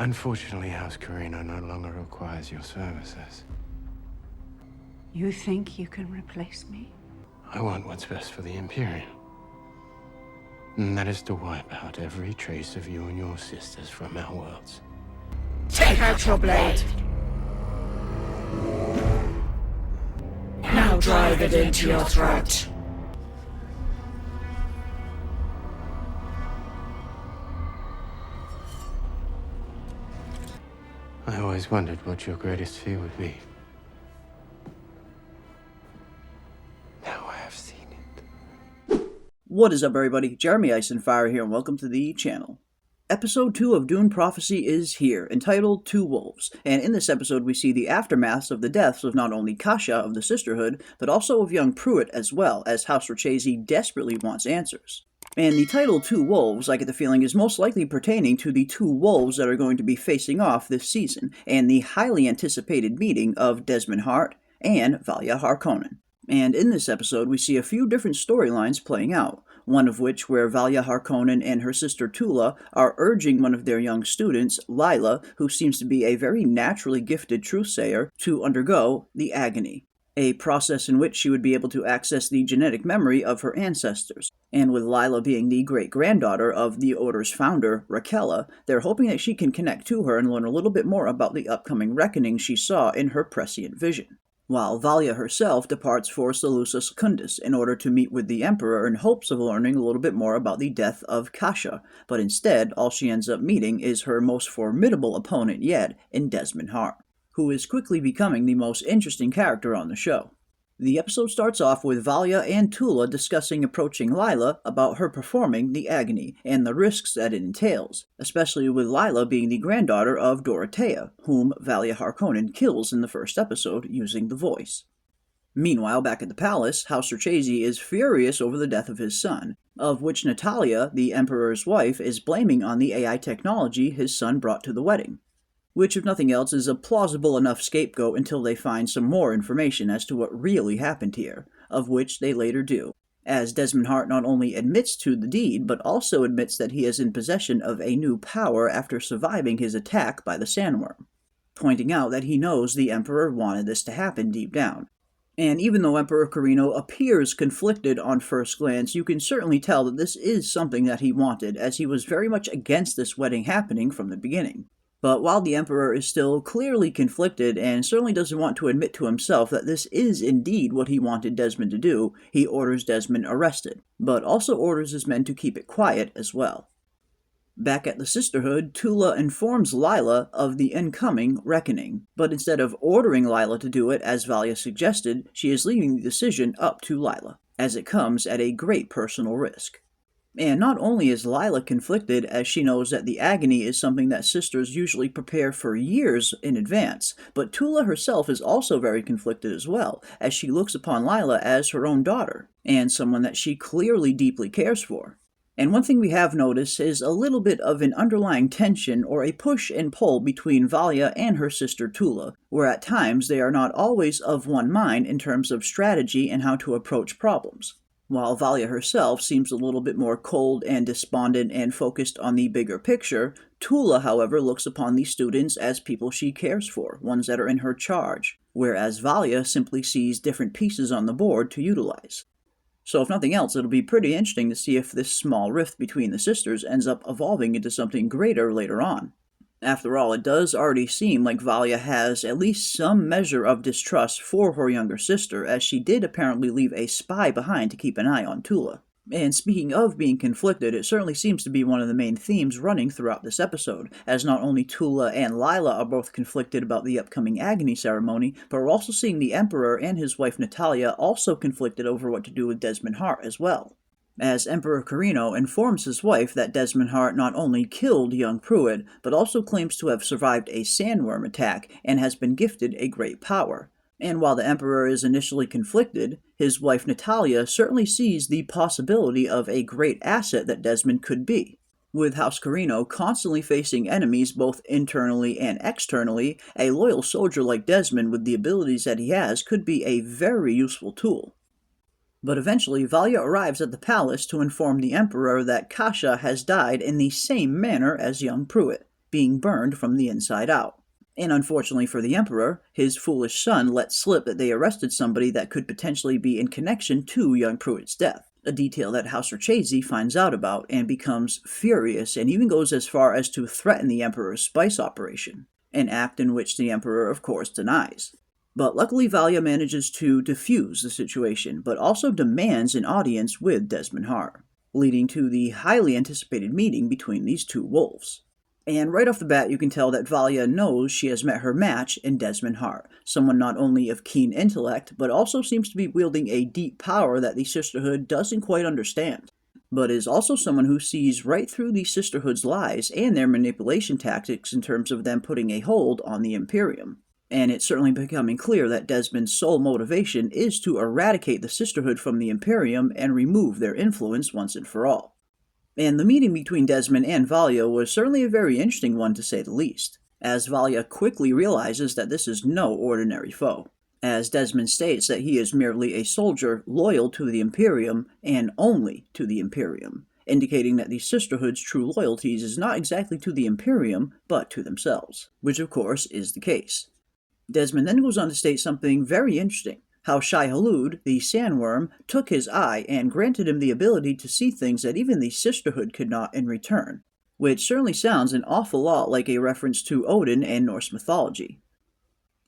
Unfortunately, House Carino no longer requires your services. You think you can replace me? I want what's best for the Imperium. And that is to wipe out every trace of you and your sisters from our worlds. Take out your blade. Now drive it into your throat. I always wondered what your greatest fear would be. Now I have seen it. What is up, everybody? Jeremy Eisenfire here, and welcome to the channel. Episode 2 of Dune Prophecy is here, entitled Two Wolves, and in this episode we see the aftermaths of the deaths of not only Kasha of the Sisterhood, but also of young Pruitt as well, as House Rachesi desperately wants answers. And the title Two Wolves, I get the feeling, is most likely pertaining to the two wolves that are going to be facing off this season, and the highly anticipated meeting of Desmond Hart and Valya Harkonnen. And in this episode we see a few different storylines playing out, one of which where Valya Harkonnen and her sister Tula are urging one of their young students, Lila, who seems to be a very naturally gifted truthsayer, to undergo the agony, a process in which she would be able to access the genetic memory of her ancestors. And with Lila being the great-granddaughter of the Order's founder, Rakella, they're hoping that she can connect to her and learn a little bit more about the upcoming reckoning she saw in her prescient vision. While Valya herself departs for Salusa Secundus in order to meet with the Emperor in hopes of learning a little bit more about the death of Kasha, but instead all she ends up meeting is her most formidable opponent yet in Desmond Hart, who is quickly becoming the most interesting character on the show. The episode starts off with Valya and Tula discussing approaching Lila about her performing the agony and the risks that it entails, especially with Lila being the granddaughter of Dorothea, whom Valya Harkonnen kills in the first episode using the voice. Meanwhile, back at the palace, House Rachesi is furious over the death of his son, of which Natalia, the Emperor's wife, is blaming on the AI technology his son brought to the wedding, which, if nothing else, is a plausible enough scapegoat until they find some more information as to what really happened here, of which they later do, as Desmond Hart not only admits to the deed, but also admits that he is in possession of a new power after surviving his attack by the sandworm, pointing out that he knows the Emperor wanted this to happen deep down. And even though Emperor Carino appears conflicted on first glance, you can certainly tell that this is something that he wanted, as he was very much against this wedding happening from the beginning. But while the Emperor is still clearly conflicted and certainly doesn't want to admit to himself that this is indeed what he wanted Desmond to do, he orders Desmond arrested, but also orders his men to keep it quiet as well. Back at the Sisterhood, Tula informs Lila of the incoming reckoning, but instead of ordering Lila to do it as Valya suggested, she is leaving the decision up to Lila, as it comes at a great personal risk. And not only is Lila conflicted, as she knows that the agony is something that sisters usually prepare for years in advance, but Tula herself is also very conflicted as well, as she looks upon Lila as her own daughter, and someone that she clearly deeply cares for. And one thing we have noticed is a little bit of an underlying tension or a push and pull between Valya and her sister Tula, where at times they are not always of one mind in terms of strategy and how to approach problems. While Valya herself seems a little bit more cold and despondent and focused on the bigger picture, Tula, however, looks upon these students as people she cares for, ones that are in her charge, whereas Valya simply sees different pieces on the board to utilize. So if nothing else, it'll be pretty interesting to see if this small rift between the sisters ends up evolving into something greater later on. After all, it does already seem like Valya has at least some measure of distrust for her younger sister, as she did apparently leave a spy behind to keep an eye on Tula. And speaking of being conflicted, it certainly seems to be one of the main themes running throughout this episode, as not only Tula and Lila are both conflicted about the upcoming agony ceremony, but we're also seeing the Emperor and his wife Natalia also conflicted over what to do with Desmond Hart as well, as Emperor Carino informs his wife that Desmond Hart not only killed young Pruitt, but also claims to have survived a sandworm attack and has been gifted a great power. And while the Emperor is initially conflicted, his wife Natalia certainly sees the possibility of a great asset that Desmond could be. With House Carino constantly facing enemies both internally and externally, a loyal soldier like Desmond with the abilities that he has could be a very useful tool. But eventually, Valya arrives at the palace to inform the Emperor that Kasha has died in the same manner as young Pruitt, being burned from the inside out. And unfortunately for the Emperor, his foolish son let slip that they arrested somebody that could potentially be in connection to young Pruitt's death, a detail that House Rchazy finds out about and becomes furious and even goes as far as to threaten the Emperor's spice operation, an act in which the Emperor of course denies. But luckily Valya manages to defuse the situation, but also demands an audience with Desmond Hart, leading to the highly anticipated meeting between these two wolves. And right off the bat you can tell that Valya knows she has met her match in Desmond Hart, someone not only of keen intellect, but also seems to be wielding a deep power that the Sisterhood doesn't quite understand, but is also someone who sees right through the Sisterhood's lies and their manipulation tactics in terms of them putting a hold on the Imperium. And it's certainly becoming clear that Desmond's sole motivation is to eradicate the Sisterhood from the Imperium and remove their influence once and for all. And the meeting between Desmond and Valya was certainly a very interesting one to say the least, as Valya quickly realizes that this is no ordinary foe, as Desmond states that he is merely a soldier loyal to the Imperium and only to the Imperium, indicating that the Sisterhood's true loyalties is not exactly to the Imperium, but to themselves, which of course is the case. Desmond then goes on to state something very interesting, how Shai-Hulud, the sandworm, took his eye and granted him the ability to see things that even the Sisterhood could not in return, which certainly sounds an awful lot like a reference to Odin and Norse mythology.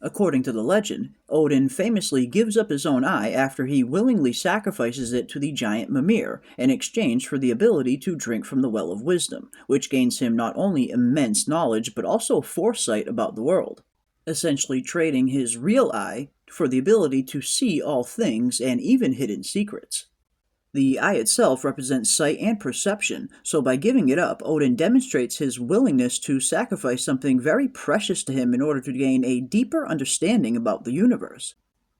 According to the legend, Odin famously gives up his own eye after he willingly sacrifices it to the giant Mimir in exchange for the ability to drink from the Well of Wisdom, which gains him not only immense knowledge but also foresight about the world, essentially trading his real eye for the ability to see all things and even hidden secrets. The eye itself represents sight and perception, so by giving it up, Odin demonstrates his willingness to sacrifice something very precious to him in order to gain a deeper understanding about the universe,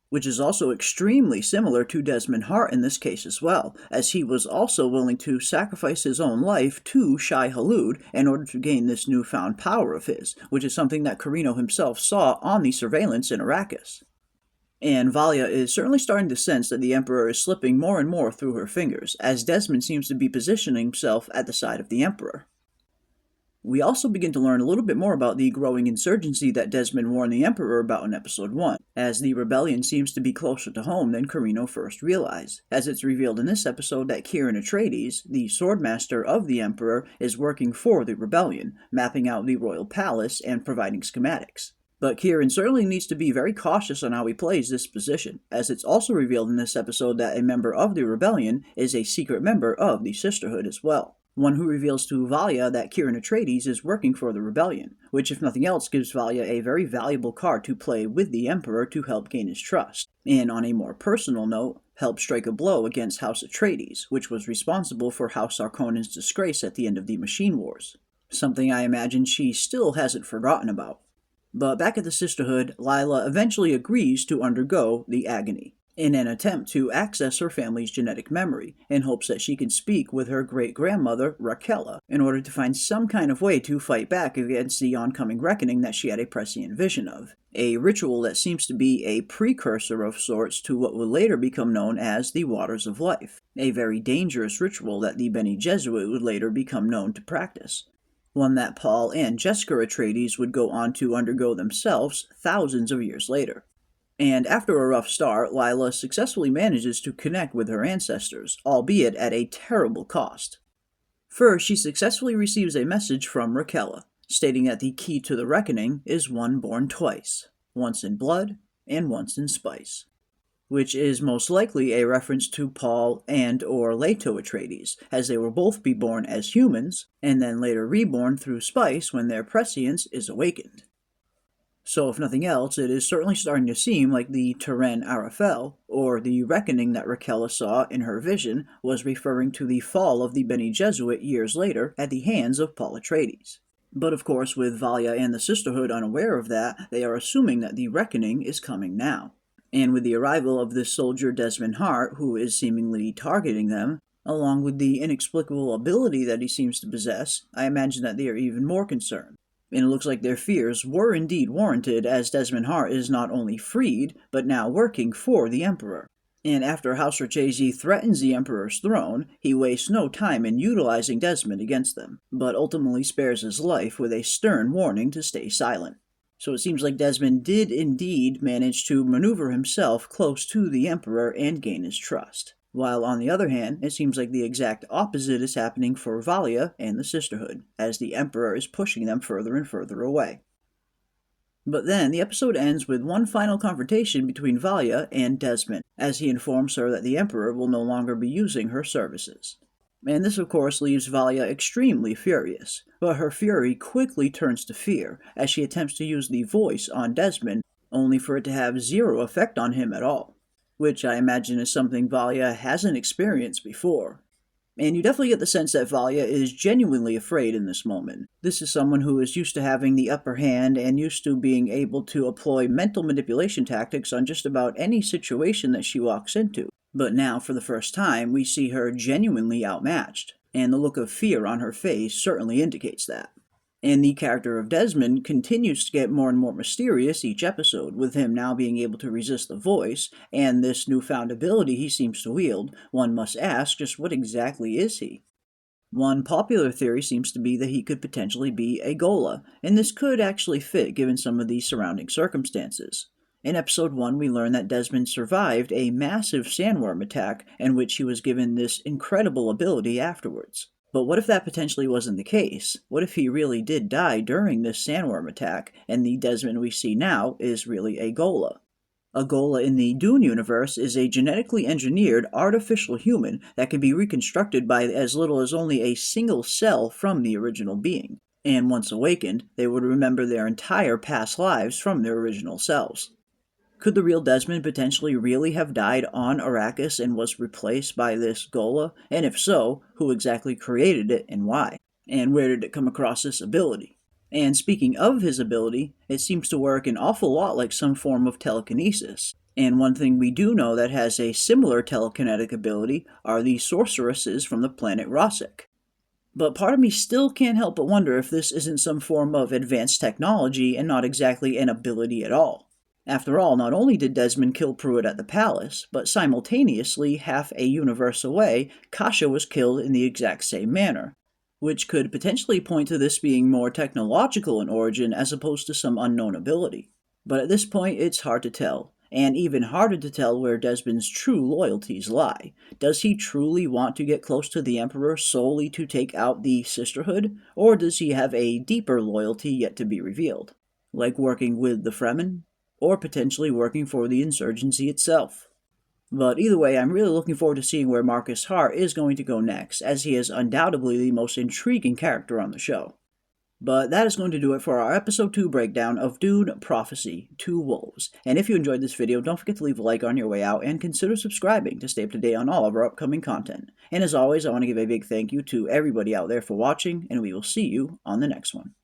which is also extremely similar to Desmond Hart in this case as well, as he was also willing to sacrifice his own life to Shai-Hulud in order to gain this newfound power of his, which is something that Carino himself saw on the surveillance in Arrakis. And Valya is certainly starting to sense that the Emperor is slipping more and more through her fingers, as Desmond seems to be positioning himself at the side of the Emperor. We also begin to learn a little bit more about the growing insurgency that Desmond warned the Emperor about in Episode 1, as the rebellion seems to be closer to home than Carino first realized, as it's revealed in this episode that Kieran Atreides, the swordmaster of the Emperor, is working for the rebellion, mapping out the royal palace and providing schematics. But Kieran certainly needs to be very cautious on how he plays this position, as it's also revealed in this episode that a member of the rebellion is a secret member of the Sisterhood as well, one who reveals to Valya that Kieran Atreides is working for the rebellion, which if nothing else gives Valya a very valuable card to play with the Emperor to help gain his trust, and on a more personal note, help strike a blow against House Atreides, which was responsible for House Harkonnen's disgrace at the end of the Machine Wars, something I imagine she still hasn't forgotten about. But back at the Sisterhood, Lila eventually agrees to undergo the agony, in an attempt to access her family's genetic memory, in hopes that she can speak with her great-grandmother, Rakella, in order to find some kind of way to fight back against the oncoming reckoning that she had a prescient vision of, a ritual that seems to be a precursor of sorts to what would later become known as the Waters of Life, a very dangerous ritual that the Bene Gesserit would later become known to practice, one that Paul and Jessica Atreides would go on to undergo themselves thousands of years later. And after a rough start, Lila successfully manages to connect with her ancestors, albeit at a terrible cost. First, she successfully receives a message from Rakella, stating that the key to the reckoning is one born twice, once in blood and once in spice, which is most likely a reference to Paul and or Leto Atreides, as they will both be born as humans, and then later reborn through spice when their prescience is awakened. So if nothing else, it is certainly starting to seem like the Teren Arafel, or the reckoning that Rakella saw in her vision, was referring to the fall of the Bene Gesserit years later at the hands of Paul Atreides. But of course, with Valya and the Sisterhood unaware of that, they are assuming that the reckoning is coming now. And with the arrival of this soldier Desmond Hart, who is seemingly targeting them, along with the inexplicable ability that he seems to possess, I imagine that they are even more concerned. And it looks like their fears were indeed warranted, as Desmond Hart is not only freed, but now working for the Emperor. And after House Rachazy threatens the Emperor's throne, he wastes no time in utilizing Desmond against them, but ultimately spares his life with a stern warning to stay silent. So it seems like Desmond did indeed manage to maneuver himself close to the Emperor and gain his trust. While on the other hand, it seems like the exact opposite is happening for Valya and the Sisterhood, as the Emperor is pushing them further and further away. But then, the episode ends with one final confrontation between Valya and Desmond, as he informs her that the Emperor will no longer be using her services. And this of course leaves Valya extremely furious, but her fury quickly turns to fear as she attempts to use the voice on Desmond, only for it to have zero effect on him at all, which I imagine is something Valya hasn't experienced before. And you definitely get the sense that Valya is genuinely afraid in this moment. This is someone who is used to having the upper hand and used to being able to employ mental manipulation tactics on just about any situation that she walks into. But now, for the first time, we see her genuinely outmatched, and the look of fear on her face certainly indicates that. And the character of Desmond continues to get more and more mysterious each episode, with him now being able to resist the voice, and this newfound ability he seems to wield. One must ask, just what exactly is he? One popular theory seems to be that he could potentially be a Ghola, and this could actually fit given some of the surrounding circumstances. In episode 1, we learn that Desmond survived a massive sandworm attack in which he was given this incredible ability afterwards. But what if that potentially wasn't the case? What if he really did die during this sandworm attack, and the Desmond we see now is really a Ghola? A Ghola in the Dune universe is a genetically engineered artificial human that can be reconstructed by as little as only a single cell from the original being. And once awakened, they would remember their entire past lives from their original selves. Could the real Desmond potentially really have died on Arrakis and was replaced by this Ghola? And if so, who exactly created it and why? And where did it come across this ability? And speaking of his ability, it seems to work an awful lot like some form of telekinesis. And one thing we do know that has a similar telekinetic ability are the sorceresses from the planet Rosek. But part of me still can't help but wonder if this isn't some form of advanced technology and not exactly an ability at all. After all, not only did Desmond kill Pruitt at the palace, but simultaneously, half a universe away, Kasha was killed in the exact same manner, which could potentially point to this being more technological in origin as opposed to some unknown ability. But at this point, it's hard to tell, and even harder to tell where Desmond's true loyalties lie. Does he truly want to get close to the Emperor solely to take out the Sisterhood, or does he have a deeper loyalty yet to be revealed, like working with the Fremen? Or potentially working for the insurgency itself. But either way, I'm really looking forward to seeing where Marcus Hart is going to go next, as he is undoubtedly the most intriguing character on the show. But that is going to do it for our Episode 2 breakdown of Dune Prophecy: Two Wolves. And if you enjoyed this video, don't forget to leave a like on your way out and consider subscribing to stay up to date on all of our upcoming content. And as always, I want to give a big thank you to everybody out there for watching, and we will see you on the next one.